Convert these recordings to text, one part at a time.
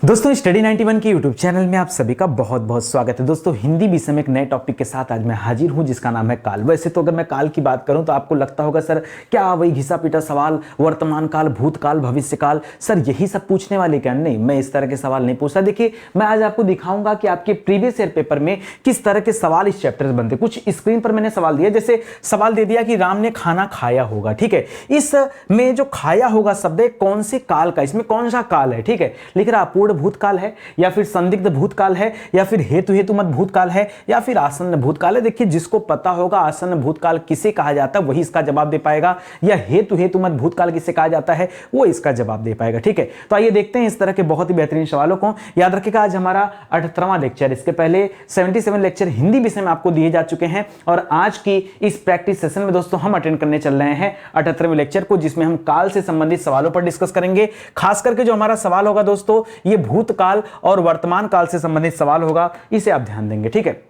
दोस्तों स्टडी 91 के YouTube channel में आप सभी का बहुत बहुत स्वागत है। दोस्तों हिंदी विषय में एक नए टॉपिक के साथ आज मैं हाजिर हूं जिसका नाम है काल। वैसे तो अगर मैं काल की बात करूं तो आपको लगता होगा सर क्या वही घिसा पीटा सवाल, वर्तमान काल, भूतकाल, भविष्य काल, सर यही सब पूछने वाले क्या? नहीं, मैं इस तरह के सवाल नहीं पूछता। देखिए मैं आज आपको दिखाऊंगा कि आपके प्रीवियस ईयर पेपर में किस तरह के सवाल इस चैप्टर से बनते। कुछ स्क्रीन पर मैंने सवाल दिया, जैसे सवाल दे दिया कि राम ने खाना खाया होगा, ठीक है। इस में जो खाया होगा शब्द है कौन से काल का, इसमें कौन सा काल है, ठीक है। लिख रहा पूर्ण भूतकाल है या फिर संदिग्ध भूतकाल है या फिर हेतु हेतुमत भूतकाल है या फिर आसन्न भूतकाल है। देखिए जिसको पता होगा आसन्न भूतकाल किसे कहा जाता है वही इसका जवाब दे पाएगा, या हेतु हेतुमत भूतकाल किसे कहा जाता है वो इसका जवाब दे पाएगा, ठीक है। तो आइए देखते हैं इस तरह के बहुत ही बेहतरीन सवालों को। याद रखिएगा आज हमारा 78वां लेक्चर, इसके पहले 77 लेक्चर हिंदी विषय में आपको दिए जा चुके हैं और आज की इस प्रैक्टिस सेशन में दोस्तों हम अटेंड करने चल रहे हैं 78वें लेक्चर को, जिसमें हम काल से संबंधित सवालों पर डिस्कस करेंगे। खास करके जो हमारा सवाल होगा दोस्तों ये भूतकाल और वर्तमान काल से संबंधित सवाल होगा, इसे आप ध्यान देंगे, ठीक है।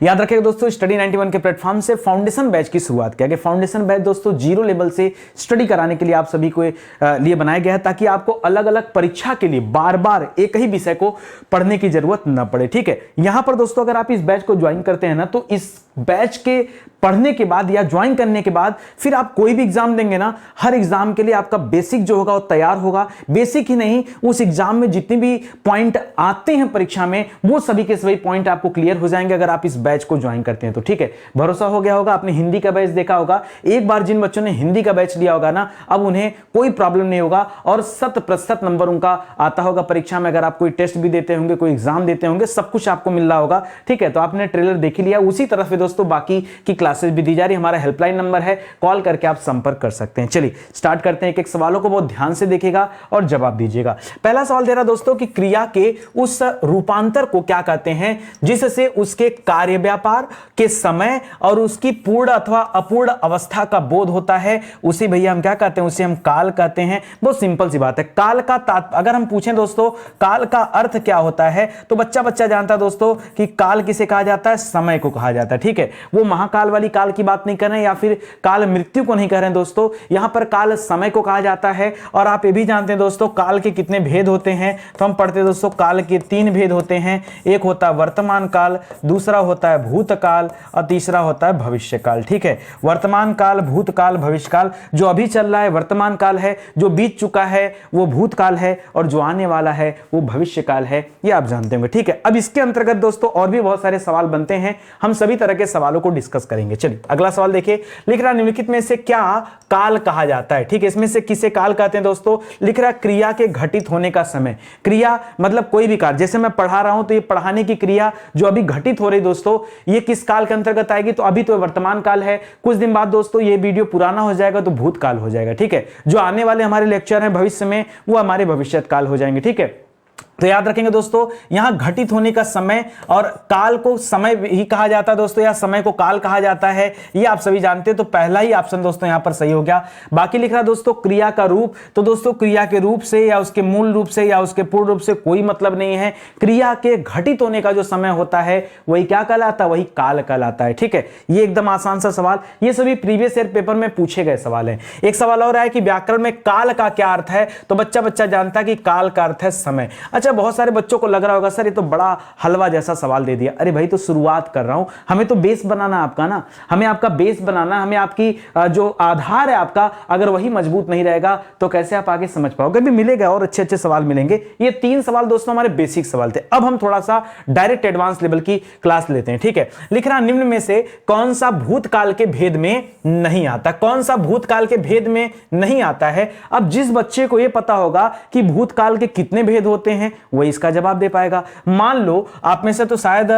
याद रखिएगा दोस्तों स्टडी 91 के प्लेटफॉर्म से फाउंडेशन बैच की शुरुआत किया गया। फाउंडेशन बैच दोस्तों जीरो लेवल से स्टडी कराने के लिए आप सभी को लिए बनाया गया है ताकि आपको अलग अलग परीक्षा के लिए बार बार एक ही विषय को पढ़ने की जरूरत न पड़े, ठीक है। यहां पर दोस्तों अगर आप इस बैच को ज्वाइन करते हैं ना तो इस बैच के पढ़ने के बाद या ज्वाइन करने के बाद फिर आप कोई भी एग्जाम देंगे ना, हर एग्जाम के लिए आपका बेसिक जो होगा वो तैयार होगा। बेसिक ही नहीं, उस एग्जाम में जितने भी पॉइंट आते हैं परीक्षा में वो सभी के सभी पॉइंट आपको क्लियर हो जाएंगे अगर आप इस बैच को ज्वाइन करते हैं तो, ठीक है। भरोसा हो गया होगा, आपने हिंदी का बैच देखा होगा। एक बार जिन बच्चों ने हिंदी का बैच लिया होगा ना अब उन्हें कोई प्रॉब्लम नहीं होगा और 100% नंबर उनका आता होगा परीक्षा में। अगर आप कोई टेस्ट भी देते होंगे, कोई एग्जाम देते होंगे, सब कुछ आपको मिल रहा होगा, ठीक है। तो आपने ट्रेलर देख लिया, उसी तरह से दोस्तों बाकी की क्लासेस भी दी जा रही है। हमारा हेल्पलाइन नंबर है, कॉल करके आप संपर्क कर सकते हैं। चलिए स्टार्ट करते हैं। एक एक सवालों को बहुत ध्यान से देखिएगा और जवाब दीजिएगा। पहला सवाल दे रहा दोस्तों कि क्रिया के उस रूपांतर को क्या कहते हैं जिससे उसके कार्य व्यापार के समय और उसकी पूर्ण अथवा अपूर्ण अवस्था का बोध होता है, उसे भैया हम क्या कहते हैं, उसे हम काल कहते हैं। बहुत सिंपल सी बात है। काल का अगर हम पूछें दोस्तों काल का अर्थ क्या होता है तो बच्चा बच्चा जानता है दोस्तों कि काल किसे कहा जाता है, समय को कहा जाता है, ठीक है। वो महाकाल वाली काल की बात नहीं कर रहे हैं या फिर काल मृत्यु को नहीं कह रहे हैं दोस्तों, यहां पर काल समय को कहा जाता है। और आप ये भी जानते हैं दोस्तों काल के कितने भेद होते हैं, तो हम पढ़ते हैं दोस्तों काल के 3 भेद होते हैं। एक होता है वर्तमान काल, दूसरा होता है भूतकाल और तीसरा होता है भविष्य काल, ठीक है। वर्तमान काल, भूतकाल, भविष्य काल। जो अभी चल रहा है वर्तमान काल है, जो बीत चुका है वो भूतकाल है और जो आने वाला है वो भविष्य काल है, ये आप जानते होंगे, ठीक है। अब इसके अंतर्गत दोस्तों और भी बहुत सारे सवाल बनते हैं, हम सभी तरह के सवालों को डिस्कस करेंगे। चलिए अगला सवाल देखिए। लिख रहा निम्नलिखित में से क्या काल कहा जाता है, ठीक है। इसमें से किसे काल कहते हैं दोस्तों? लिख रहा क्रिया के घटित होने का समय। क्रिया मतलब कोई भी कार्य, जैसे मैं पढ़ा रहा हूं तो ये पढ़ाने की क्रिया जो अभी घटित हो रही दोस्तों ये किस काल के अंतर्गत आएगी? तो अभी तो वर्तमान काल है, कुछ दिन बाद दोस्तों ये वीडियो पुराना हो जाएगा तो भूतकाल हो जाएगा, ठीक है। जो आने वाले हमारे लेक्चर हैं भविष्य में वो हमारे भविष्यत काल हो जाएंगे, ठीक है। तो याद रखेंगे दोस्तों यहां घटित होने का समय और काल को समय ही कहा जाता है दोस्तों, या समय को काल कहा जाता है, ये आप सभी जानते हैं। तो पहला ही ऑप्शन दोस्तों यहां पर सही हो गया। बाकी लिख रहा दोस्तों क्रिया का रूप, तो दोस्तों क्रिया के रूप से या उसके मूल रूप से या उसके पूर्ण रूप से कोई मतलब नहीं है। क्रिया के घटित होने का जो समय होता है वही क्या कहलाता है, वही काल कहलाता है, ठीक है। ये एकदम आसान सा सवाल, ये सभी प्रीवियस ईयर पेपर में पूछे गए सवाल हैं। एक सवाल और है कि व्याकरण में काल का क्या अर्थ है, तो बच्चा बच्चा जानता है कि काल का अर्थ है समय। अच्छा बहुत सारे बच्चों को लग रहा होगा सर ये तो बड़ा हलवा जैसा सवाल दे दिया। अरे भाई तो शुरुआत कर रहा हूं, हमें तो बेस बनाना है आपका ना, हमें आपका बेस बनाना, हमें आपकी जो आधार है आपका अगर वही मजबूत नहीं रहेगा तो कैसे आप आगे समझ पाओगे। भी मिलेगा और अच्छे अच्छे सवाल मिलेंगे। ये 3 सवाल दोस्तों हमारे बेसिक सवाल थे। अब हम थोड़ा सा डायरेक्ट एडवांस लेवल की क्लास लेते हैं, ठीक है। लिख रहा निम्न में से कौन सा भूतकाल के भेद में नहीं आता, कौन सा भूतकाल के भेद में नहीं आता है। अब जिस बच्चे को यह पता होगा कि भूतकाल के कितने भेद होते हैं वही इसका जवाब दे पाएगा। मान लो आप में से तो शायद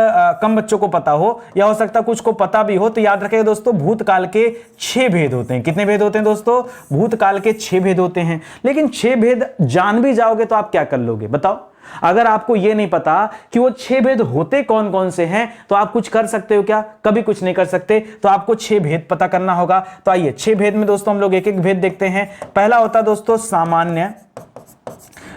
कम बच्चों को पता हो या हो सकता कुछ को पता भी हो, तो याद रखिएगा दोस्तों भूतकाल के 6 भेद होते हैं। कितने भेद होते हैं दोस्तों? भूतकाल के 6 भेद होते हैं। लेकिन 6 भेद जान भी जाओगे तो आप क्या कर लोगे बताओ? अगर आपको यह नहीं पता कि वो 6 भेद होते कौन कौन से हैं तो आप कुछ कर सकते हो क्या? कभी कुछ नहीं कर सकते। तो आपको 6 भेद पता करना होगा। तो आइए 6 भेद में दोस्तों हम लोग एक एक भेद देखते हैं। पहला होता है दोस्तों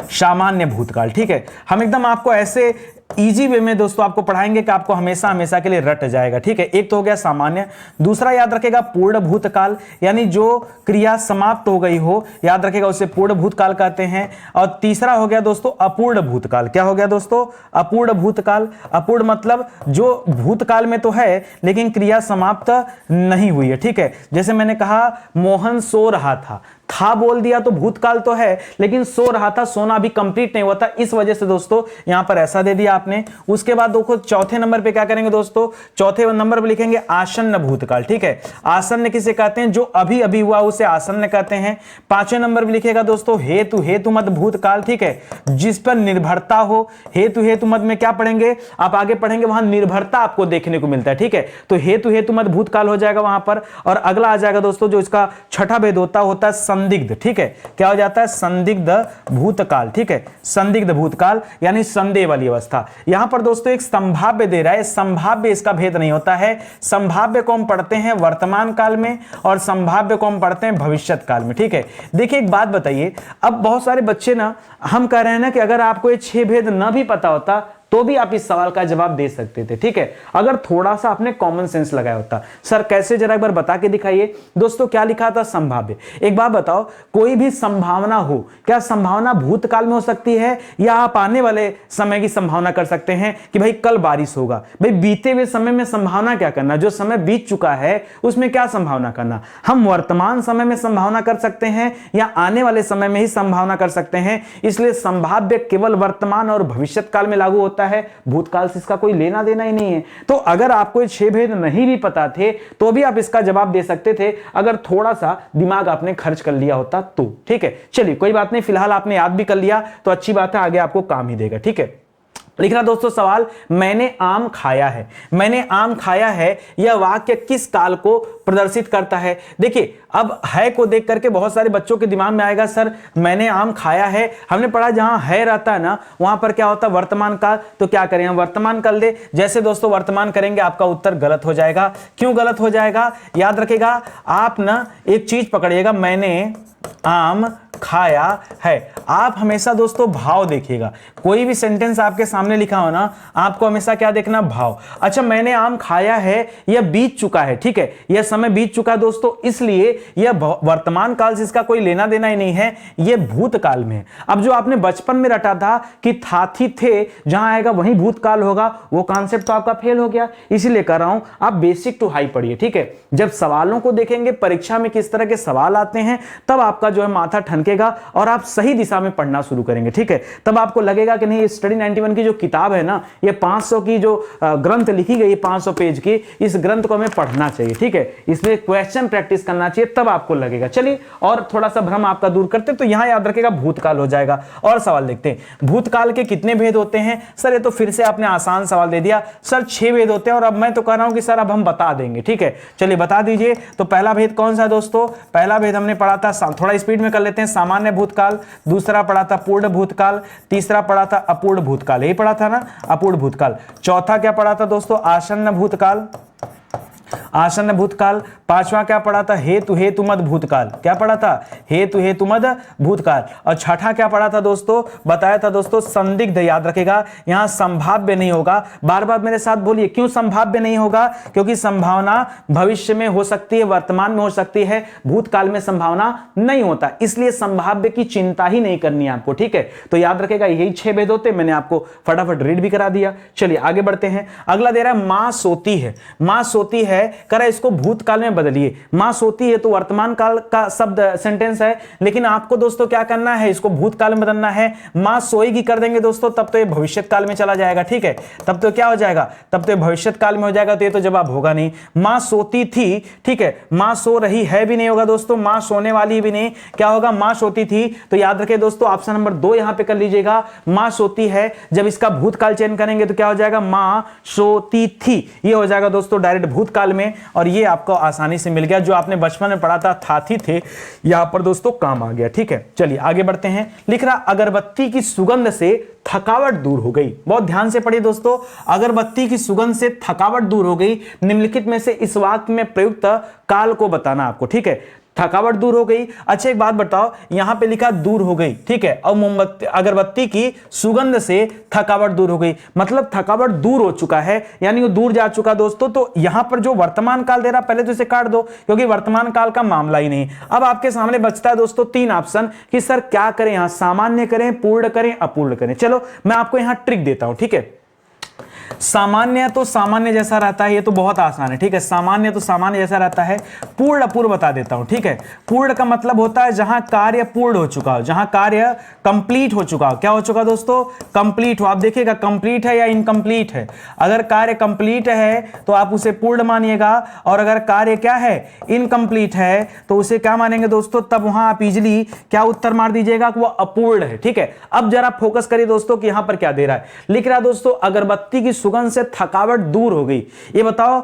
सामान्य भूतकाल, ठीक है। हम एकदम आपको ऐसे इजी वे में दोस्तों आपको पढ़ाएंगे कि आपको हमेशा हमेशा के लिए रट जाएगा, ठीक है। एक तो हो गया सामान्य, दूसरा याद रखेगा पूर्ण भूतकाल, यानी जो क्रिया समाप्त हो गई हो याद रखेगा उसे पूर्ण भूतकाल कहते हैं। और तीसरा हो गया दोस्तों अपूर्ण भूतकाल। क्या हो गया दोस्तों? अपूर्ण भूतकाल। अपूर्ण मतलब जो भूतकाल में तो है लेकिन क्रिया समाप्त नहीं हुई है, ठीक है। जैसे मैंने कहा मोहन सो रहा था बोल दिया तो भूतकाल तो है लेकिन सो रहा था, सोना अभी कंप्लीट नहीं हुआ था, इस वजह से दोस्तों यहां पर ऐसा दे दिया आपने। उसके बाद देखो चौथे नंबर पे क्या करेंगे दोस्तों? चौथे नंबर पे लिखेंगे आसन्न भूतकाल, ठीक है। आसन्न किसे कहते हैं? जो अभी अभी हुआ उसे आसन्न कहते हैं। पांचवें नंबर पे लिखेगा दोस्तों हेतु हेतु मत भूतकाल, ठीक है। जिस पर निर्भरता हो, हेतु हेतु मत में क्या पढ़ेंगे आप आगे पढ़ेंगे, वहां निर्भरता आपको देखने को मिलता है, ठीक है। तो हेतु हेतु मत भूतकाल हो जाएगा वहां पर। और अगला आ जाएगा दोस्तों जो इसका छठा भेद होता है संदिग्ध, ठीक है। क्या हो जाता है? संदिग्ध भूतकाल, ठीक है। संदिग्ध भूतकाल यानी संदेह वाली अवस्था। यहां पर दोस्तों एक संभाव्य दे रहा है, संभाव्य इसका भेद नहीं होता है। संभाव्य को हम पढ़ते हैं वर्तमान काल में और संभाव्य को हम पढ़ते हैं भविष्यत काल में, ठीक है। देखिए एक बात बताइए, अब बहुत सारे बच्चे ना हम कह रहे हैं ना कि अगर आपको ये 6 भेद ना भी पता होता तो भी आप इस सवाल का जवाब दे सकते थे, ठीक है, अगर थोड़ा सा आपने कॉमन सेंस लगाया होता। सर कैसे, जरा एक बार बता के दिखाइए। दोस्तों क्या लिखा था? संभाव्य। एक बात बताओ, कोई भी संभावना हो, क्या संभावना भूतकाल में हो सकती है या आप आने वाले समय की संभावना कर सकते हैं कि भाई कल बारिश होगा? भाई बीते हुए समय में संभावना क्या करना, जो समय बीत चुका है उसमें क्या संभावना करना? हम वर्तमान समय में संभावना कर सकते हैं या आने वाले समय में ही संभावना कर सकते हैं। इसलिए संभाव्य केवल वर्तमान और भविष्यत काल में लागू होता है, भूतकाल से इसका कोई लेना देना ही नहीं है। तो अगर आपको ये 6 भेद नहीं भी पता थे तो भी आप इसका जवाब दे सकते थे अगर थोड़ा सा दिमाग आपने खर्च कर लिया होता तो, ठीक है। चलिए कोई बात नहीं, फिलहाल आपने याद भी कर लिया तो अच्छी बात है, आगे आपको काम ही देगा, ठीक है। लिखना दोस्तों सवाल, मैंने आम खाया है। मैंने आम खाया है यह वाक्य किस काल को प्रदर्शित करता है? देखिए अब है को देख करके बहुत सारे बच्चों के दिमाग में आएगा सर मैंने आम खाया है, हमने पढ़ा जहां है रहता है ना वहां पर क्या होता है वर्तमान काल, तो क्या करें हम वर्तमान कर ले। जैसे दोस्तों वर्तमान करेंगे आपका उत्तर गलत हो जाएगा। क्यों गलत हो जाएगा? याद रखेगा आप ना एक चीज पकड़िएगा, मैंने आम खाया है। आप हमेशा दोस्तों भाव देखिएगा, कोई भी सेंटेंस आपके सामने लिखा हो ना आपको हमेशा क्या देखना? भाव। अच्छा मैंने आम खाया है यह बीत चुका है, ठीक है, यह समय बीत चुका है दोस्तों, इसलिए यह वर्तमान काल से इसका कोई लेना देना ही नहीं है, यह भूतकाल में है। अब जो आपने बचपन में रटा था कि थाथी थे जहां आएगा वहीं भूतकाल होगा, वो कॉन्सेप्ट तो आपका फेल हो गया। इसीलिए कर रहा हूं आप बेसिक टू हाई पढ़िए, ठीक है। जब सवालों को देखेंगे परीक्षा में किस तरह के सवाल आते हैं तब आपका जो है माथा ठनकेगा और आप सही दिशा में पढ़ना शुरू करेंगे, ठीक है। तब आपको लगेगा कि नहीं स्टडी 91 की जो किताब है ना, ये 500 की जो ग्रंथ लिखी गई 500 पेज की, इस ग्रंथ को हमें पढ़ना चाहिए, ठीक है। इसलिए क्वेश्चन प्रैक्टिस करना चाहिए तब आपको लगेगा। चलिए और थोड़ा सा भ्रम आपका दूर करते तो यहां याद रखेगा भूतकाल हो जाएगा। और सवाल देखते हैं, भूतकाल के कितने भेद होते हैं? सर ये तो फिर से आपने आसान सवाल दे दिया, सर 6 भेद होते हैं और अब मैं तो कह रहा हूं कि सर अब हम बता देंगे, ठीक है। चलिए बता दीजिए। तो पहला भेद कौन सा है दोस्तों? पहला भेद हमने पढ़ा था, थोड़ा स्पीड में कर लेते हैं, सामान्य भूतकाल। दूसरा पढ़ा था पूर्ण भूतकाल। तीसरा पढ़ा था अपूर्ण भूतकाल, यही पढ़ा था ना अपूर्ण भूतकाल। चौथा क्या पढ़ा था दोस्तों? आसन्न भूतकाल, आसन्न भूतकाल। पांचवा क्या पढ़ा था? हेतु हेतु मद भूतकाल। क्या पढ़ा था? हेतु हेतु मद भूतकाल। और छठा क्या पढ़ा था दोस्तों? बताया था दोस्तों संदिग्ध। याद रखेगा यहां संभाव्य नहीं होगा, बार बार मेरे साथ बोलिए क्यों संभाव्य नहीं होगा? क्योंकि संभावना भविष्य में हो सकती है, वर्तमान में हो सकती है, भूतकाल में संभावना नहीं होता, इसलिए संभाव्य की चिंता ही नहीं करनी है आपको, ठीक है। तो याद रखेगा यही 6 भेद होते, मैंने आपको फटाफट रीड भी करा दिया। चलिए आगे बढ़ते हैं। अगला दे रहा है मां सोती है। मां सोती है करा इसको भूतकाल में बदलिए। मां सोती है तो वर्तमान काल का शब्द सेंटेंस है, लेकिन आपको दोस्तों क्या करना है? इसको भूतकाल में बदलना है। मां सोएगी कर देंगे दोस्तों तब तो ये भविष्यत काल में चला जाएगा, ठीक है। तब तो क्या हो जाएगा? तब तो भविष्यत काल में हो जाएगा, तो ये तो जवाब होगा नहीं। मां सोती थी, ठीक है, मां सो रही है भी नहीं होगा दोस्तों, मां सोने वाली भी नहीं, क्या होगा? मां सोती थी। तो याद रखिए दोस्तों ऑप्शन नंबर 2 यहां पे कर लीजिएगा, मां सोती है। जब इसका भूतकाल चयन करेंगे तो क्या हो जाएगा? मां सोती थी, ये हो जाएगा दोस्तों डायरेक्ट भूतकाल में। और ये आपको आसानी से मिल गया, जो आपने बचपन में पढ़ा था थी थे, यहां पर दोस्तों काम आ गया, ठीक है। चलिए आगे बढ़ते हैं। लिख रहा अगरबत्ती की सुगंध से थकावट दूर हो गई। बहुत ध्यान से पढ़िए दोस्तों, अगरबत्ती की सुगंध से थकावट दूर हो गई। निम्नलिखित में से इस वाक्य में प्रयुक्त काल को बताना आपको, ठीक है। थकावट दूर हो गई। अच्छा एक बात बताओ, यहां पे लिखा दूर हो गई, ठीक है, और मोमबत्ती अगरबत्ती की सुगंध से थकावट दूर हो गई, मतलब थकावट दूर हो चुका है, यानी वो दूर जा चुका दोस्तों। तो यहां पर जो वर्तमान काल दे रहा, पहले तो इसे काट दो क्योंकि वर्तमान काल का मामला ही नहीं। अब आपके सामने बचता है दोस्तों 3 ऑप्शन कि सर क्या करें, यहां सामान्य करें, पूर्ण करें, अपूर्ण करें। चलो मैं आपको यहां ट्रिक देता हूं, ठीक है। सामान्य तो सामान्य जैसा रहता है, ये तो बहुत आसान है, ठीक है। सामान्य तो सामान्य जैसा रहता है। पूर्ण अपूर्ण बता देता हूं, ठीक है। पूर्ण का मतलब होता है जहां कार्य पूर्ण हो चुका हो, जहां कार्य कंप्लीट हो चुका हो। क्या हो चुका दोस्तों? कंप्लीट हो। आप देखिएगा कंप्लीट है या इनकम्प्लीट है। अगर कार्य कंप्लीट है तो आप उसे पूर्ण मानिएगा, और अगर कार्य क्या है, इनकम्प्लीट है, तो उसे क्या मानेंगे दोस्तों? तब वहां आप इजिली क्या उत्तर मार दीजिएगा कि वो अपूर्ण है, ठीक है। अब जरा फोकस करिए दोस्तों कि यहां पर क्या दे रहा है। लिख रहा है दोस्तों अगरबत्ती की सुगंध से थकावट दूर हो गई। ये बताओ,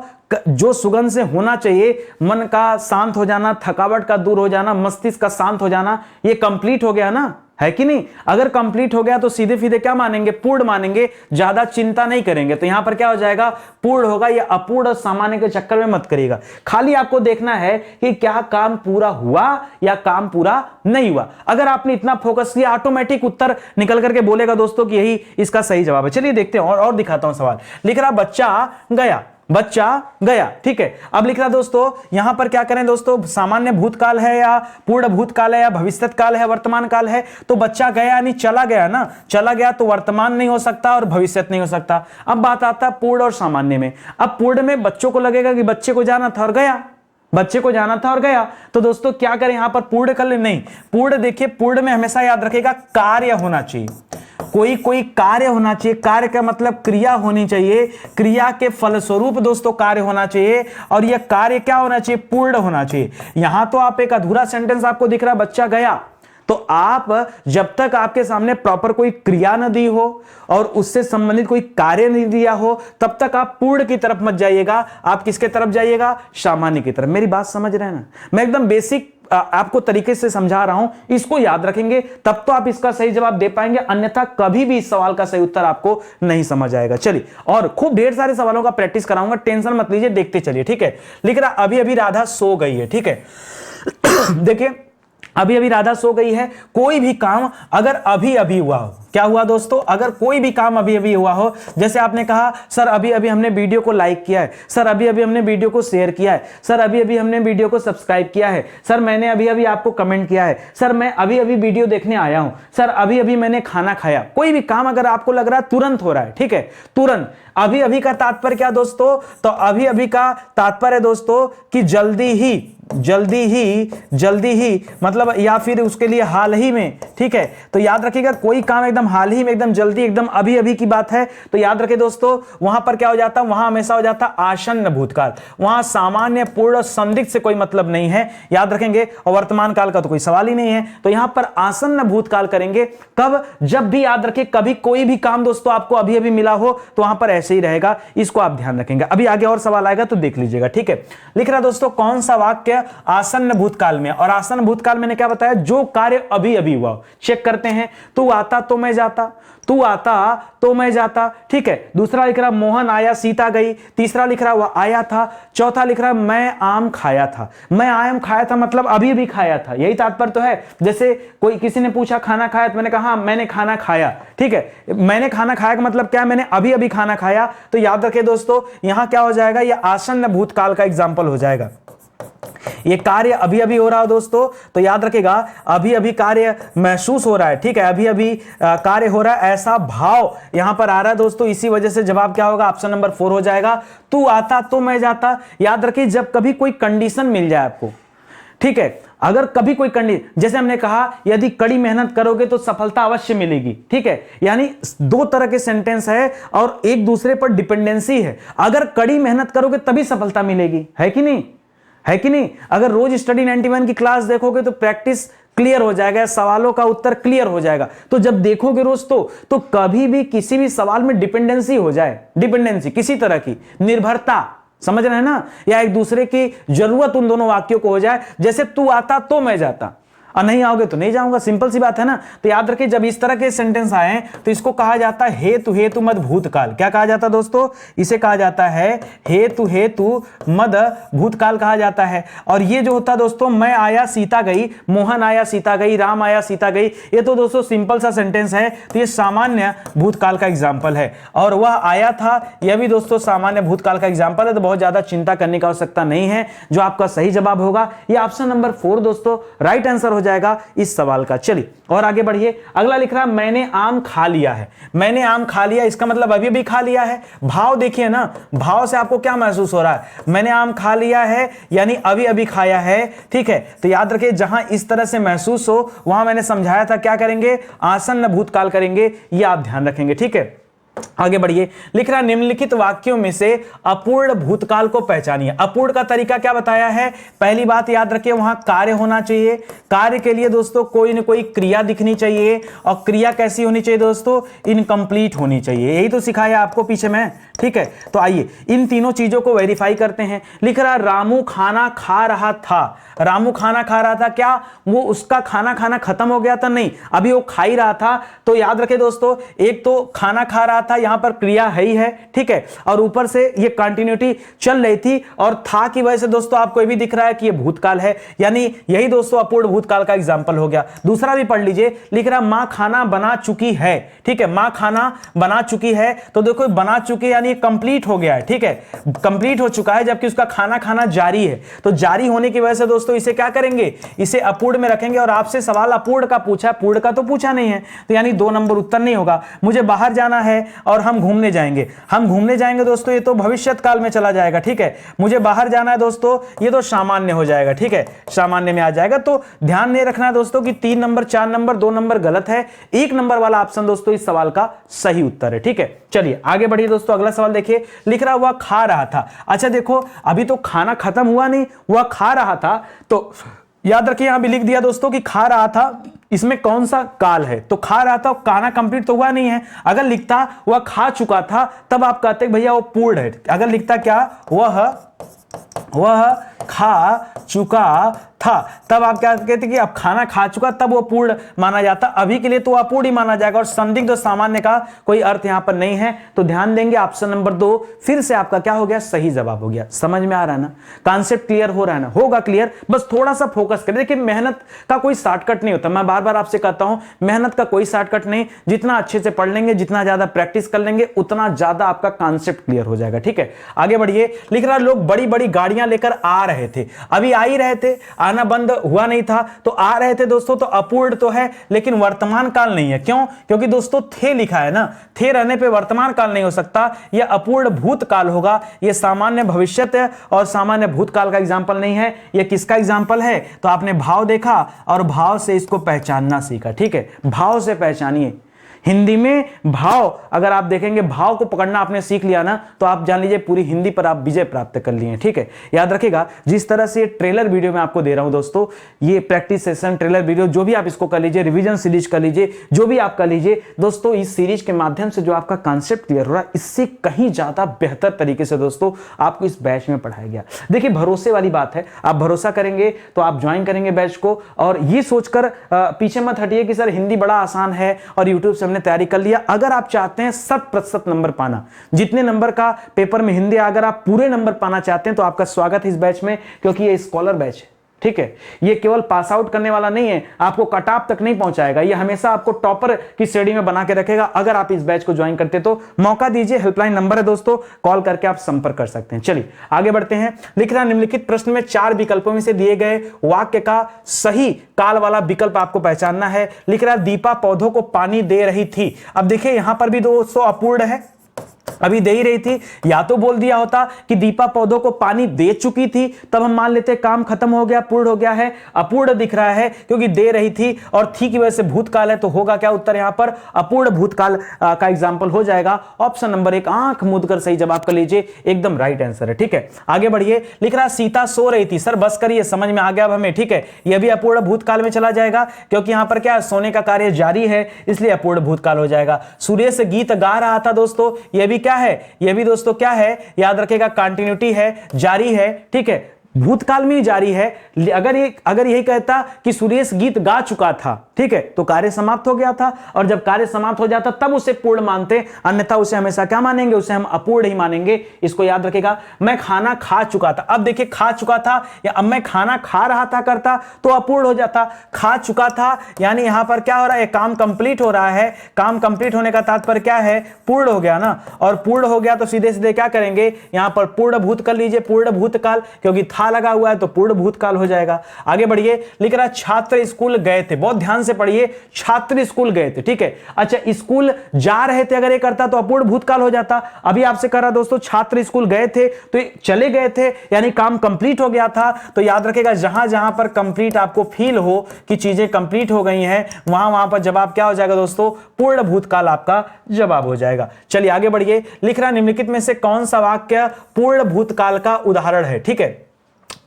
जो सुगंध से होना चाहिए मन का शांत हो जाना, थकावट का दूर हो जाना, मस्तिष्क का शांत हो जाना, ये कंप्लीट हो गया ना, है कि नहीं? अगर कंप्लीट हो गया तो सीधे सीधे क्या मानेंगे? पूर्ण मानेंगे, ज्यादा चिंता नहीं करेंगे। तो यहां पर क्या हो जाएगा? पूर्ण होगा। या अपूर्ण और सामान्य के चक्कर में मत करिएगा, खाली आपको देखना है कि क्या काम पूरा हुआ या काम पूरा नहीं हुआ। अगर आपने इतना फोकस किया, ऑटोमेटिक उत्तर निकल करके बोलेगा दोस्तों कि यही इसका सही जवाब है। चलिए देखते हैं और दिखाता हूं सवाल। लिख रहा बच्चा गया, बच्चा गया, ठीक है। अब लिख रहा दोस्तों यहां पर क्या करें दोस्तों? सामान्य भूतकाल है या पूर्ण भूतकाल है या भविष्यत काल है, वर्तमान काल है। तो बच्चा गया यानी चला गया ना, चला गया तो वर्तमान नहीं हो सकता और भविष्यत नहीं हो सकता। अब बात आता है पूर्ण और सामान्य में। अब पूर्ण में बच्चों को लगेगा कि बच्चे को जाना था और गया, बच्चे को जाना था और गया। तो दोस्तों क्या करें, यहां पर पूर्ण कर ले? नहीं, पूर्ण देखिए, पूर्ण में हमेशा याद रखेगा कार्य होना चाहिए, कोई कार्य होना चाहिए। कार्य का मतलब क्रिया होनी चाहिए, क्रिया के फलस्वरूप दोस्तों कार्य होना चाहिए, और यह कार्य क्या होना चाहिए? पूर्ण होना चाहिए। यहां तो आप एक अधूरा सेंटेंस आपको दिख रहा है, बच्चा गया, तो आप जब तक आपके सामने प्रॉपर कोई क्रिया न दी हो और उससे संबंधित कोई कार्य नहीं दिया हो, तब तक आप पूर्ण की तरफ मत जाइएगा। आप किसके तरफ जाइएगा? सामान्य की तरफ। मेरी बात समझ रहे हैं ना? मैं एकदम बेसिक आपको तरीके से समझा रहा हूं, इसको याद रखेंगे तब तो आप इसका सही जवाब दे पाएंगे, अन्यथा कभी भी इस सवाल का सही उत्तर आपको नहीं समझ आएगा। चलिए, और खूब ढेर सारे सवालों का प्रैक्टिस कराऊंगा, टेंशन मत लीजिए, देखते चलिए, ठीक है। लिख रहा अभी अभी राधा सो गई है, ठीक है। देखिए अभी अभी राधा सो गई है। कोई भी काम अगर अभी अभी हुआ हो, क्या हुआ दोस्तों? अगर कोई भी काम अभी अभी हुआ हो, जैसे आपने कहा सर अभी अभी हमने वीडियो को लाइक किया है, सर अभी अभी हमने वीडियो को शेयर किया है, सर अभी अभी हमने वीडियो को सब्सक्राइब किया है, सर मैंने अभी अभी आपको कमेंट किया है, सर मैं अभी अभी वीडियो देखने आया हूं, सर अभी अभी मैंने खाना खाया। कोई भी काम अगर आपको लग रहा है तुरंत हो रहा है, ठीक है, तुरंत। अभी अभी का तात्पर्य क्या दोस्तों? तो अभी अभी का तात्पर्य दोस्तों कि जल्दी ही मतलब, या फिर उसके लिए हाल ही में, ठीक है। तो याद रखिएगा कोई काम एकदम हाल ही में, एकदम जल्दी, एकदम अभी अभी की बात है, तो याद रखिए दोस्तों वहां पर क्या हो जाता, वहां हमेशा हो जाता आसन्न भूतकाल। वहां सामान्य, पूर्ण और संदिग्ध से कोई मतलब नहीं है, याद रखेंगे। और वर्तमान काल का तो कोई सवाल ही नहीं है, तो यहां पर आसन्न भूतकाल करेंगे। कब? जब भी याद रखिए कभी कोई भी काम दोस्तों आपको अभी अभी मिला हो तो वहां पर ऐसे ही रहेगा, इसको आप ध्यान रखेंगे। अभी आगे और सवाल आएगा तो देख लीजिएगा, ठीक है। लिख रहा दोस्तों कौन सा वाक्य आसन्न भूतकाल में, और आसन्न भूतकाल मैंने क्या बताया? जो कार्य अभी अभी हुआ। चेक करते हैं, तू आता तो मैं जाता, तू आता तो मैं जाता, ठीक है। दूसरा लिख रहा मोहन आया सीता गई, तीसरा लिख रहा वह आया था, चौथा लिख रहा मैं आम खाया था। मैं आम खाया था मतलब अभी अभी खाया था, यही तात्पर्य तो है। जैसे कोई किसी ने पूछा खाना खाया, तो मैंने कहा मैंने खाना खाया, ठीक है। मैंने खाना खाया का मतलब क्या? मैंने अभी अभी खाना खाया। तो याद रखिए दोस्तों यहां क्या हो जाएगा? यह आसन्न भूतकाल का एग्जाम्पल हो जाएगा। ये कार्य अभी अभी हो रहा हो दोस्तों, तो याद रखेगा अभी अभी कार्य महसूस हो रहा है, ठीक है। अभी अभी कार्य हो रहा है, ऐसा भाव यहां पर आ रहा है दोस्तों। इसी वजह से जवाब क्या होगा? ऑप्शन नंबर 4 हो जाएगा। तू आता तो मैं जाता। याद रखिए जब कभी कोई कंडीशन मिल जाए आपको, ठीक है, अगर कभी कोई कंडीशन, जैसे हमने कहा यदि कड़ी मेहनत करोगे तो सफलता अवश्य मिलेगी, ठीक है। यानी दो तरह के सेंटेंस है और एक दूसरे पर डिपेंडेंसी है। अगर कड़ी मेहनत करोगे तभी सफलता मिलेगी, है कि नहीं? है कि नहीं? अगर रोज स्टडी 91 की क्लास देखोगे तो प्रैक्टिस क्लियर हो जाएगा, सवालों का उत्तर क्लियर हो जाएगा। तो जब देखोगे रोज तो कभी भी किसी भी सवाल में डिपेंडेंसी हो जाए, डिपेंडेंसी किसी तरह की निर्भरता, समझ रहे हैं ना, या एक दूसरे की जरूरत उन दोनों वाक्यों को हो जाए। जैसे तू आता तो मैं जाता, और नहीं आओगे तो नहीं जाऊंगा, सिंपल सी बात है ना। तो याद रखिए जब इस तरह के सेंटेंस आए तो इसको कहा जाता है हेतु हेतु मद भूतकाल। क्या कहा जाता है दोस्तों? इसे कहा जाता है हेतु हेतु मद भूतकाल कहा जाता है। और ये जो होता है दोस्तों, मैं आया सीता गई, मोहन आया सीता गई, राम आया सीता गई, ये तो दोस्तों सिंपल सा सेंटेंस है, तो ये सामान्य भूतकाल का एग्जाम्पल है। और वह आया था, यह भी दोस्तों सामान्य भूतकाल का एग्जाम्पल है, तो बहुत ज्यादा चिंता करने की आवश्यकता नहीं है। जो आपका सही जवाब होगा ये ऑप्शन नंबर 4 दोस्तों राइट आंसर हो जाएगा इस सवाल का। चलिए और आगे बढ़िए। अगला लिख रहा है मैंने आम खा लिया है। मैंने आम खा लिया, इसका मतलब अभी भी खा लिया है। भाव देखिए ना, भाव से आपको क्या महसूस हो रहा है? मैंने आम खा लिया है यानी अभी अभी खाया है, ठीक है। तो याद रखिए जहां इस तरह से महसूस हो वहां मैंने समझाया था क्या करेंगे, आसन्न भूतकाल करेंगे, ये आप ध्यान रखेंगे, ठीक है। आगे बढ़िए। लिख रहा निम्नलिखित वाक्यों में से अपूर्ण भूतकाल को पहचानिए। अपूर्ण का तरीका क्या बताया है? पहली बात याद रखिए वहां कार्य होना चाहिए। कार्य के लिए दोस्तों कोई ना कोई क्रिया दिखनी चाहिए, और क्रिया कैसी होनी चाहिए दोस्तों? इनकम्प्लीट होनी चाहिए। यही तो सिखाया आपको पीछे में, ठीक है। तो आइए इन तीनों चीजों को वेरीफाई करते हैं। लिख रहा रामू खाना खा रहा था। रामू खाना खा रहा था, क्या वो उसका खाना खाना खत्म हो गया था? नहीं, अभी वो खा ही रहा था। तो याद रखे दोस्तों, एक तो खाना खा रहा था, यहां पर क्रिया है ही है, ठीक है, और ऊपर से ये कंटिन्यूटी चल रही थी, और था की वजह से दोस्तों आपको ये भी दिख रहा है कि ये भूतकाल है, यानी यही दोस्तों अपूर्ण भूतकाल का एग्जाम्पल हो गया। दूसरा भी पढ़ लीजिए। लिख रहा मां खाना बना चुकी है, ठीक है, मां खाना बना चुकी है, तो देखो बना चुकी है यानी कंप्लीट हो गया है, ठीक है, कंप्लीट हो चुका है, जबकि उसका खाना खाना जारी है। तो जारी होने की वजह से दोस्तों इसे क्या करेंगे, इसे अपूर्ण में रखेंगे। और आपसे सवाल अपूर्ण का पूछा, पूर्ण का तो पूछा नहीं है, तो यानी 2 नंबर उत्तर नहीं होगा। मुझे बाहर जाना है और हम घूमने जाएंगे, हम घूमने जाएंगे दोस्तों, ये तो भविष्यत काल में चला जाएगा, ठीक है। मुझे बाहर जाना है दोस्तों, ये तो सामान्य हो जाएगा, ठीक है, सामान्य में आ जाएगा। तो ध्यान नहीं रखना है दोस्तों कि 3 नंबर 4 नंबर 2 नंबर गलत है, 1 नंबर वाला ऑप्शन दोस्तों इस सवाल का सही उत्तर है, ठीक है। चलिए आगे बढ़िए दोस्तों। अगला सवाल देखिए। लिख रहा हुआ खा रहा था। अच्छा देखो अभी तो खाना खत्म हुआ नहीं, वह खा रहा था, तो याद रखिए यहां भी लिख दिया दोस्तों कि खा रहा था, इसमें कौन सा काल है? तो खा रहा था, खाना कंप्लीट तो हुआ नहीं है। अगर लिखता वह खा चुका था तब आप कहते भैया वो पूर्ण है। अगर लिखता क्या, वह खा चुका था, तब आप क्या कहते कि अब खाना खा चुका, तब वो पूर्ण माना जाता। अभी के लिए तो अपूर्ण ही माना जाएगा, और संदिग्ध और सामान्य का कोई अर्थ यहां पर नहीं है। तो ध्यान देंगे ऑप्शन नंबर 2 फिर से आपका क्या हो गया, सही जवाब हो गया। समझ में आ रहा है ना, कॉन्सेप्ट क्लियर हो रहा है ना? होगा क्लियर, बस थोड़ा सा फोकस करें। देखिए मेहनत का कोई शॉर्टकट नहीं होता, मैं बार बार आपसे कहता हूं मेहनत का कोई शॉर्टकट नहीं। जितना अच्छे से पढ़ लेंगे, जितना ज्यादा प्रैक्टिस कर लेंगे, उतना ज्यादा आपका कॉन्सेप्ट क्लियर हो जाएगा, ठीक है। आगे बढ़िए। लिख रहा लोग बड़ी बड़ी गाड़ियां लेकर आ रहे थे, अभी आ ही रहे थे, आना बंद हुआ नहीं था, तो आ रहे थे दोस्तों, तो अपूर्ण तो है लेकिन वर्तमान काल नहीं है। क्यों? क्योंकि दोस्तों थे लिखा है ना, थे रहने पे वर्तमान काल नहीं हो सकता, यह अपूर्ण भूतकाल होगा। यह सामान्य भविष्यत और सामान्य भूतकाल का एग्जाम्पल नहीं है। यह किसका एग्जाम्पल है? तो आपने भाव देखा और भाव से इसको पहचानना सीखा, ठीक है, भाव से पहचानिए। हिंदी में भाव अगर आप देखेंगे, भाव को पकड़ना आपने सीख लिया ना, तो आप जान लीजिए पूरी हिंदी पर आप विजय प्राप्त कर लिए, ठीक है। याद रखिएगा जिस तरह से ट्रेलर वीडियो में आपको दे रहा हूं दोस्तों, ये प्रैक्टिस सेशन ट्रेलर वीडियो जो भी आप इसको कर लीजिए, रिवीजन सीरीज कर लीजिए, जो भी आप कर लीजिए दोस्तों, इस सीरीज के माध्यम से जो आपका कॉन्सेप्ट क्लियर हो रहा है, इससे कहीं ज्यादा बेहतर तरीके से दोस्तों आपको इस बैच में पढ़ाया गया। देखिए भरोसे वाली बात है, आप भरोसा करेंगे तो आप ज्वाइन करेंगे बैच को, और ये सोचकर पीछे मत हटिए कि सर हिंदी बड़ा आसान है और यूट्यूब से तैयारी कर लिया। अगर आप चाहते हैं 100% नंबर पाना, जितने नंबर का पेपर में हिंदी, अगर आप पूरे नंबर पाना चाहते हैं तो आपका स्वागत है इस बैच में, क्योंकि ये स्कॉलर बैच है, ठीक है। ये केवल पास आउट करने वाला नहीं है, आपको कट ऑफ तक नहीं पहुंचाएगा, ये हमेशा आपको टॉपर की श्रेणी में बना के रखेगा। अगर आप इस बैच को ज्वाइन करते तो मौका दीजिए, हेल्पलाइन नंबर है दोस्तों, कॉल करके आप संपर्क कर सकते हैं। चलिए आगे बढ़ते हैं। लिख रहा निम्नलिखित प्रश्न में 4 विकल्पों में से दिए गए वाक्य का सही काल वाला विकल्प आपको पहचानना है। लिख रहा दीपा पौधों को पानी दे रही थी। अब देखिए यहां पर भी दोस्तों अपूर्ण है, अभी दे ही रही थी, या तो बोल दिया होता कि दीपा पौधों को पानी दे चुकी थी, तब हम मान लेते काम खत्म हो गया, पूर्ण हो गया है। अपूर्ण दिख रहा है क्योंकि दे रही थी और थी की वजह से भूतकाल है, तो होगा क्या उत्तर यहां पर, अपूर्ण भूतकाल का एग्जाम्पल हो जाएगा ऑप्शन नंबर 1। आंख मूंद कर सही जवाब कर लीजिए, एकदम राइट आंसर है, ठीक है। आगे बढ़िए। लिख रहा सीता सो रही थी। सर बस करिए, समझ में आ गया अब हमें, ठीक है। यह भी अपूर्ण भूतकाल में चला जाएगा क्योंकि यहां पर क्या सोने का कार्य जारी है, इसलिए अपूर्ण भूतकाल हो जाएगा। सुरेश गीत गा रहा था दोस्तों, यह भी क्या है, यह भी दोस्तों क्या है, याद रखेगा कंटिन्यूटी है, जारी है, ठीक है। भूतकाल में ही जारी है। अगर यही कहता कि सुरेश गीत गा चुका था, ठीक है, तो कार्य समाप्त हो गया था, और जब कार्य समाप्त हो जाता तब उसे पूर्ण मानते, अन्यथा उसे हमेशा क्या मानेंगे, उसे हम अपूर्ण ही मानेंगे। इसको याद रखेगा। मैं खाना खा चुका था, अब देखिए खा चुका था या अब मैं खाना खा रहा था करता तो अपूर्ण हो जाता। खा चुका था यानी यहां पर क्या हो रहा है, काम कंप्लीट हो रहा है। काम कंप्लीट होने का तात्पर्य क्या है, पूर्ण हो गया ना, और पूर्ण हो गया तो सीधे सीधे क्या करेंगे, यहां पर पूर्ण भूत कर लीजिए, पूर्ण भूतकाल, क्योंकि था लगा हुआ है तो पूर्ण भूतकाल हो जाएगा। आगे बढ़िए, लिख रहा छात्र स्कूल गए थे, बहुत ध्यान से पढ़िए, छात्र स्कूल गए थे, ठीक है। अच्छा, स्कूल जा रहे थे अगर ये करता तो अपूर्ण भूतकाल हो जाता। अभी आपसे कह रहा दोस्तों छात्र स्कूल गए थे तो चले गए थे यानी काम कंप्लीट हो गया था। तो याद रखेगा जहां जहां पर कंप्लीट आपको फील हो कि चीजें कंप्लीट हो गई हैं, वहां वहां पर जवाब क्या हो जाएगा दोस्तों, पूर्ण भूतकाल आपका जवाब हो जाएगा। चलिए आगे बढ़िए, लिख रहा निम्नलिखित में से कौन सा वाक्य पूर्ण भूतकाल का उदाहरण है, ठीक है।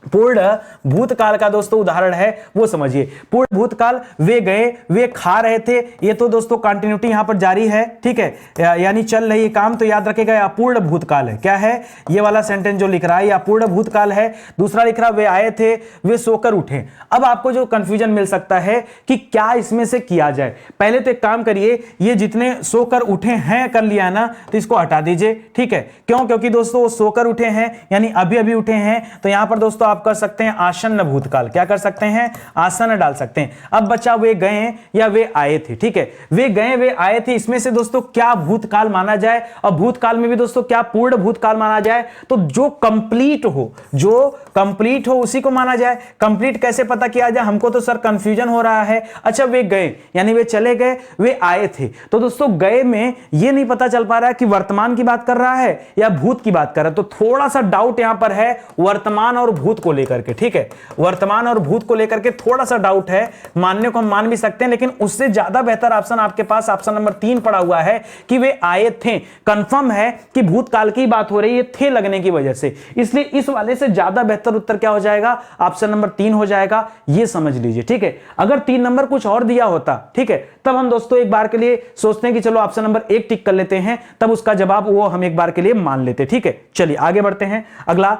पूर्ण भूतकाल का दोस्तों उदाहरण है वो समझिए। पूर्ण भूतकाल, वे गए, वे खा रहे थे, ये तो दोस्तों कंटिन्यूटी यहां पर जारी है, ठीक है, यानी चल रही है काम, तो याद रखेगा अपूर्ण भूतकाल है। क्या है ये वाला सेंटेंस जो लिख रहा है, अपूर्ण भूतकाल है। दूसरा लिख रहा वे आए थे, वे सोकर उठे। अब आपको जो कंफ्यूजन मिल सकता है कि क्या इसमें से किया जाए, पहले तो एक काम करिए, ये जितने सोकर उठे हैं कर लिया ना, तो इसको हटा दीजिए, ठीक है। क्यों, क्योंकि दोस्तों वो सोकर उठे हैं यानी अभी अभी उठे हैं, तो यहां पर दोस्तों आप कर सकते हैं आसन्न भूतकाल, क्या कर सकते हैं, आसन्न डाल सकते हैं। अब बच्चा वे गए या वे आए थे, ठीक है, वे गए वे आए थे, इसमें से दोस्तों क्या भूतकाल माना जाए, और भूतकाल में भी दोस्तों क्या पूर्ण भूतकाल माना जाए, तो जो कंप्लीट हो, जो कंप्लीट हो उसी को माना जाए। कंप्लीट कैसे पता किया जाए, हमको तो सर कंफ्यूजन हो रहा है। अच्छा, वे गए यानी वे चले गए, वे आए थे, तो दोस्तों गए में ये नहीं पता चल पा रहा है कि वर्तमान की बात कर रहा है या भूत की बात कर रहा है, तो थोड़ा सा डाउट यहां पर है वर्तमान और भूत को लेकर के, ठीक है, वर्तमान और भूत को लेकर के थोड़ा सा डाउट है। मानने को हम मान भी सकते हैं, लेकिन उससे ज्यादा बेहतर ऑप्शन आपके पास ऑप्शन नंबर 3 पड़ा हुआ है कि वे आए थे। कंफर्म है कि भूतकाल की बात हो रही है थे लगने की वजह से, इसलिए इस वाले से ज्यादा बेहतर उत्तर क्या हो जाएगा, ऑप्शन नंबर 3 हो जाएगा, ये समझ लीजिए, ठीक है। अगर 3 नंबर कुछ और दिया होता, ठीक है, तब हम दोस्तों एक बार के लिए सोचते हैं कि चलो ऑप्शन नंबर 1 टिक कर लेते हैं, तब उसका जवाब वो हम एक बार के लिए मान लेते, ठीक है। चलिए आगे बढ़ते हैं, अगला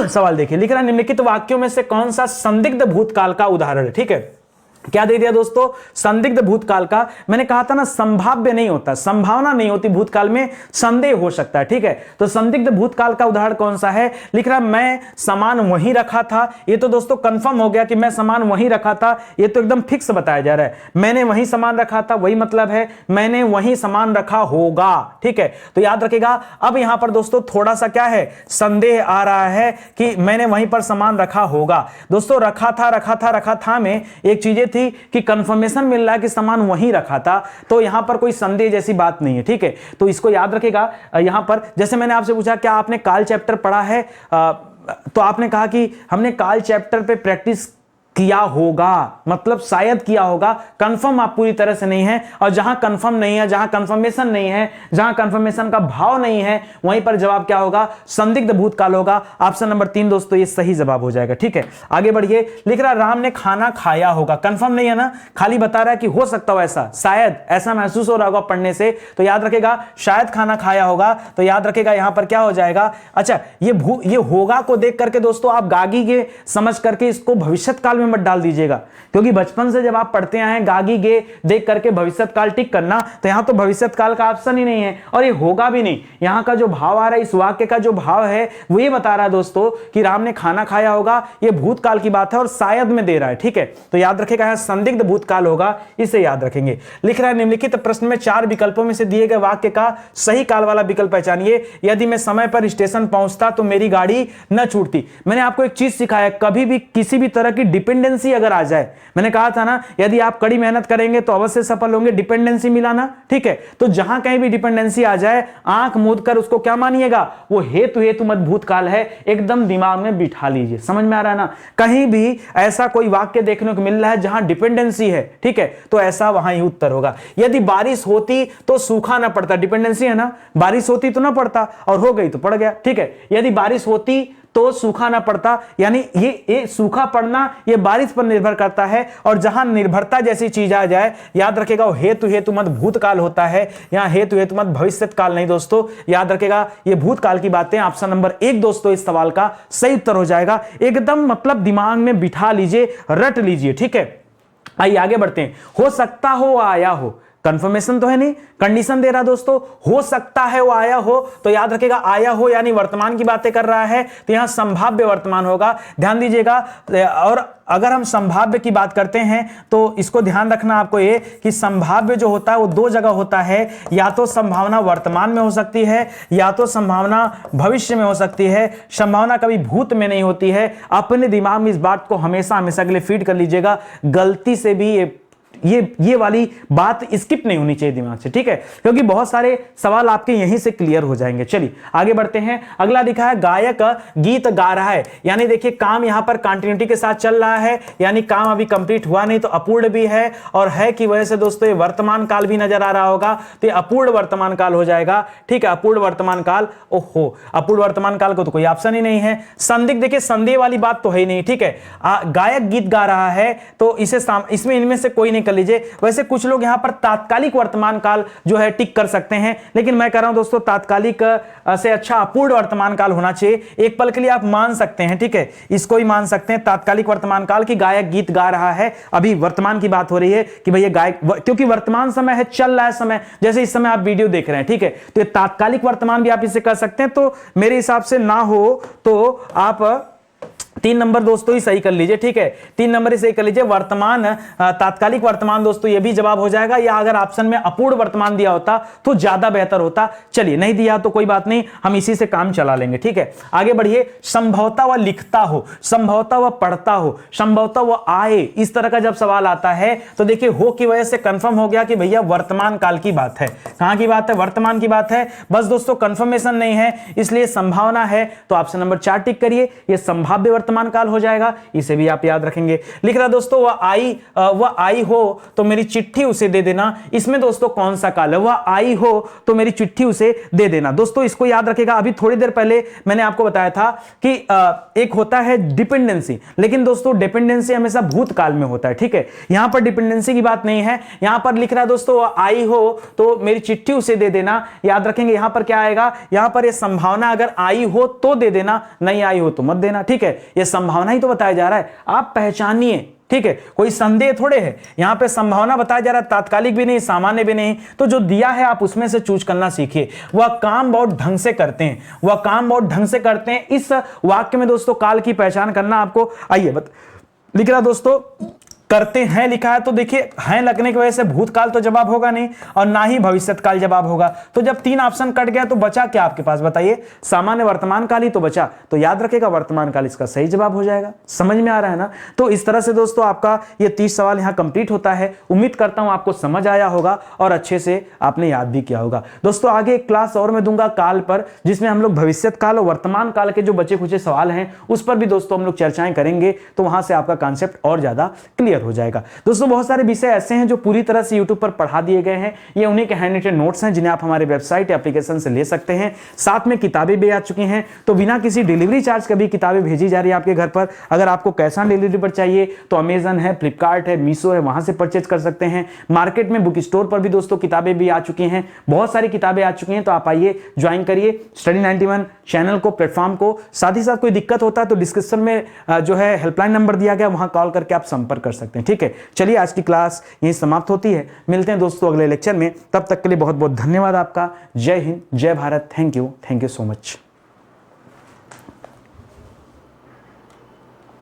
सवाल देखिए, लिख रहा निम्नलिखित वाक्यों में से कौन सा संदिग्ध भूतकाल का उदाहरण है, ठीक है। क्या दे दिया दोस्तों, संदिग्ध भूतकाल का। मैंने कहा था ना संभाव्य नहीं होता, संभावना नहीं होती, भूतकाल में संदेह हो सकता है, ठीक है। तो संदिग्ध भूतकाल का उदाहरण कौन सा है, लिख रहा मैं सामान वहीं रखा था, ये तो दोस्तों कंफर्म हो गया कि मैं सामान वहीं रखा था, ये तो एकदम फिक्स बताया जा रहा है। मैंने वहीं सामान रखा था, वही मतलब है मैंने वहीं सामान रखा होगा, ठीक है। तो याद रखेगा, अब यहां पर दोस्तों थोड़ा सा क्या है, संदेह आ रहा है कि मैंने वहीं पर सामान रखा होगा। दोस्तों रखा था में एक चीजें थी कि कंफर्मेशन मिल रहा है कि सामान वहीं रखा था, तो यहां पर कोई संदेह जैसी बात नहीं है, ठीक है। तो इसको याद रखेगा। यहां पर जैसे मैंने आपसे पूछा क्या आपने काल चैप्टर पढ़ा है, तो आपने कहा कि हमने काल चैप्टर पे प्रैक्टिस किया होगा, मतलब शायद किया होगा, कंफर्म आप पूरी तरह से नहीं है। और जहां कंफर्म नहीं है, जहां कंफर्मेशन नहीं है, जहां कंफर्मेशन का भाव नहीं है, वहीं पर जवाब क्या होगा, संदिग्ध भूतकाल होगा। ऑप्शन नंबर 3 दोस्तों ये सही जवाब हो जाएगा, ठीक है। आगे बढ़िए, लिख रहा राम ने खाना खाया होगा, कंफर्म नहीं है ना, खाली बता रहा है कि हो सकता हो ऐसा, शायद ऐसा महसूस हो रहा होगा पढ़ने से, तो याद रखेगा शायद खाना खाया होगा, तो याद रखेगा यहां पर क्या हो जाएगा। अच्छा, ये होगा को देख करके दोस्तों आप गागी के समझ करके इसको भविष्यकाल में मत डाल दीजिएगा, क्योंकि बचपन से जब आप पढ़ते आए गागी गे देख करके भविष्यकाल टिक करना, तो यहां तो भविष्यकाल का ऑप्शन ही नहीं है और ये होगा भी नहीं। यहां का जो भाव आ रहा है, इस वाक्य का जो भाव है वो ये बता रहा है दोस्तों कि राम ने खाना खाया होगा, ये भूतकाल की बात है और शायद में दे रहा है, ठीक है। तो याद रखेगा यहां संदिग्ध भूतकाल होगा, इसे याद रखेंगे। लिख रहा है निम्नलिखित प्रश्न में 4 विकल्पों में से दिए गए वाक्य का सही काल वाला विकल्प पहचानिए। यदि मैं समय पर स्टेशन पहुंचता तो मेरी गाड़ी न छूटती। मैंने आपको एक चीज सिखाया, कभी भी किसी भी तरह की डिपेंडेंसी अगर आ जाए, मैंने कहा था ना यदि आप कड़ी मेहनत करेंगे तो अवश्य सफल होंगे, डिपेंडेंसी मिलाना, ठीक है। तो जहां कहीं भी डिपेंडेंसी आ जाए, आंख मूंद कर उसको क्या मानिएगा, वो हेतु मत भूतकाल है, एकदम दिमाग में बिठा लीजिए। समझ में आ रहा है ना, कहीं भी ऐसा कोई वाक्य देखने को मिल रहा है जहां डिपेंडेंसी है, ठीक है, तो ऐसा वहां ही उत्तर होगा। यदि बारिश होती तो सूखा ना पड़ता, डिपेंडेंसी है ना, बारिश होती तो ना पड़ता और हो गई तो पड़ गया, ठीक है। यदि बारिश होती तो सूखा ना पड़ता, यानी ये सूखा पड़ना ये बारिश पर निर्भर करता है। और जहां निर्भरता जैसी चीज आ जाए, याद रखेगा वो हेतु हेतु मत भूतकाल होता है, यहां हेतु हेतु मत भविष्यत काल नहीं दोस्तों, याद रखेगा ये भूतकाल की बातें। ऑप्शन नंबर 1 दोस्तों इस सवाल का सही उत्तर हो जाएगा। एकदम मतलब दिमाग में बिठा लीजिए, रट लीजिए, ठीक है। आइए आगे बढ़ते हैं। हो सकता हो आया हो, कंफर्मेशन तो है नहीं, कंडीशन दे रहा दोस्तों, हो सकता है वो आया हो, तो याद रखेगा आया हो यानी वर्तमान की बातें कर रहा है, तो यहां संभाव्य वर्तमान होगा, ध्यान दीजिएगा। और अगर हम संभाव्य की बात करते हैं तो इसको ध्यान रखना आपको ये कि संभाव्य जो होता है वो 2 जगह होता है, या तो संभावना वर्तमान में हो सकती है या तो संभावना भविष्य में हो सकती है। संभावना कभी भूत में नहीं होती है। अपने दिमाग में इस बात को हमेशा हमेशा के लिए फीड कर लीजिएगा, गलती से भी ये वाली बात स्किप नहीं होनी चाहिए दिमाग से, ठीक है, क्योंकि बहुत सारे सवाल आपके यहीं से क्लियर हो जाएंगे। चलिए आगे बढ़ते हैं। अगला लिखा है गायक गीत गा रहा है, यानी देखिए काम यहां पर कंटिन्यूटी के साथ चल रहा है, यानी काम अभी कंप्लीट हुआ नहीं, तो अपूर्ण भी है, और है की वजह से दोस्तों ये वर्तमान काल भी नजर आ रहा होगा, तो ये अपूर्ण वर्तमान काल हो जाएगा, ठीक है, अपूर्ण वर्तमान काल। ओहो, अपूर्ण वर्तमान काल को तो कोई ऑप्शन ही नहीं है। संदिग्ध, देखिए संदेह वाली बात तो है ही नहीं, ठीक है। गायक गीत गा रहा है तो इसमें इनमें से कोई नहीं कर लीजिए। वैसे कुछ लोग यहां पर तात्कालिक वर्तमान काल जो है टिक कर सकते हैं, लेकिन मैं कह रहा हूं दोस्तों तात्कालिक से अच्छा अपूर्ण वर्तमान काल होना चाहिए। एक पल के लिए आप मान सकते हैं, ठीक है, इसको ही मान सकते हैं तात्कालिक वर्तमान काल की गायक गीत गा रहा है। अभी वर्तमान की बात हो रही है कि भैया गायक, क्योंकि वर्तमान समय है, चल रहा है समय, जैसे इस समय आप वीडियो देख रहे हैं, ठीक है, तो ये तात्कालिक वर्तमान भी आप इसे कर सकते हैं। तो मेरे हिसाब से ना हो तो आप 3 नंबर दोस्तों ही सही कर लीजिए, ठीक है, 3 नंबर ही सही कर लीजिए। वर्तमान, तात्कालिक वर्तमान दोस्तों ये भी जवाब हो जाएगा, या अगर ऑप्शन में अपूर्ण वर्तमान दिया होता तो ज्यादा बेहतर होता। चलिए नहीं दिया तो कोई बात नहीं, हम इसी से काम चला लेंगे, ठीक है। आगे बढ़िए। संभवतः वह लिखता हो, संभवतः वह पढ़ता हो, संभवतः वह आए, इस तरह का जब सवाल आता है तो देखिए हो की वजह से कंफर्म हो गया कि भैया वर्तमान काल की बात है। कहां की बात है? वर्तमान की बात है। बस दोस्तों कंफर्मेशन नहीं है, इसलिए संभावना है, तो ऑप्शन नंबर 4 टिक करिए, यह संभाव्य वर्तमान काल हो जाएगा, इसे भी आप याद रखेंगे। लिख रहा दोस्तों वह आई हो तो मेरी चिट्ठी उसे दे देना। इसमें दोस्तों कौन सा काल है? वह आई हो तो मेरी चिट्ठी उसे दे देना। दोस्तों इसको याद रखेगा, अभी थोड़ी देर पहले मैंने आपको बताया था कि एक होता है डिपेंडेंसी, लेकिन दोस्तों डिपेंडेंसी हमेशा भूतकाल में होता है, ठीक है, यहां पर डिपेंडेंसी की बात नहीं है। यहां पर लिख रहा है दोस्तों वह आई हो तो मेरी चिट्ठी उसे दे देना। याद रखेंगे यहां पर क्या आएगा, यहां पर यह संभावना अगर आई हो तो दे देना, नहीं आई हो तो मत देना, ठीक है, यह संभावना ही तो बताया जा रहा है, आप पहचानिए, ठीक है, कोई संदेह थोड़े है। यहां पे संभावना बताया जा रहा है, तात्कालिक भी नहीं, सामान्य भी नहीं, तो जो दिया है आप उसमें से चूज करना सीखिए। वह काम बहुत ढंग से करते हैं, वह काम बहुत ढंग से करते हैं, इस वाक्य में दोस्तों काल की पहचान करना आपको। आइए लिख रहा दोस्तों करते हैं लिखा है, तो देखिए हैं लगने की वजह से भूतकाल तो जवाब होगा नहीं, और ना ही भविष्यत काल जवाब होगा। तो जब 3 ऑप्शन कट गया तो बचा क्या आपके पास, बताइए? सामान्य वर्तमान काल ही तो बचा, तो याद रखेगा वर्तमान काल इसका सही जवाब हो जाएगा। समझ में आ रहा है ना? तो इस तरह से दोस्तों आपका ये 30 सवाल यहां कंप्लीट होता है। उम्मीद करता हूं आपको समझ आया होगा और अच्छे से आपने याद भी किया होगा। दोस्तों आगे एक क्लास और मैं दूंगा काल पर, जिसमें हम लोग भविष्यत काल और वर्तमान काल के जो बचे खुचे सवाल हैं उस पर भी दोस्तों हम लोग चर्चाएं करेंगे, तो वहां से आपका कॉन्सेप्ट और ज्यादा क्लियर हो जाएगा। दोस्तों बहुत सारे विषय ऐसे हैं जो पूरी तरह से YouTube पर पढ़ा दिए गए हैं, ये उन्हीं के हैंड रिटन नोट्स हैं जिन्हें आप हमारे वेबसाइट या एप्लीकेशन से ले सकते हैं। साथ में किताबें भी आ चुकी हैं, तो बिना किसी डिलीवरी चार्ज के भी किताबें भेजी जा रही है आपके घर पर। अगर आपको कैश ऑन डिलीवरी पर चाहिए तो अमेजन है, फ्लिपकार्ट है, मीशो है, वहां से परचेज कर सकते हैं। मार्केट में बुक स्टोर पर भी दोस्तों किताबें भी आ चुकी हैं, बहुत सारी किताबें आ चुकी हैं, तो आप आइए ज्वाइन करिए स्टडी 91 चैनल को, प्लेटफॉर्म को। साथ ही साथ कोई दिक्कत होता है तो डिस्क्रिप्शन में जो है हेल्पलाइन नंबर दिया गया, वहां कॉल करके आप संपर्क कर सकते हैं, ठीक है। चलिए आज की क्लास यहीं समाप्त होती है, मिलते हैं दोस्तों अगले लेक्चर में, तब तक के लिए बहुत बहुत धन्यवाद आपका। जय हिंद, जय Bharat, thank you so much.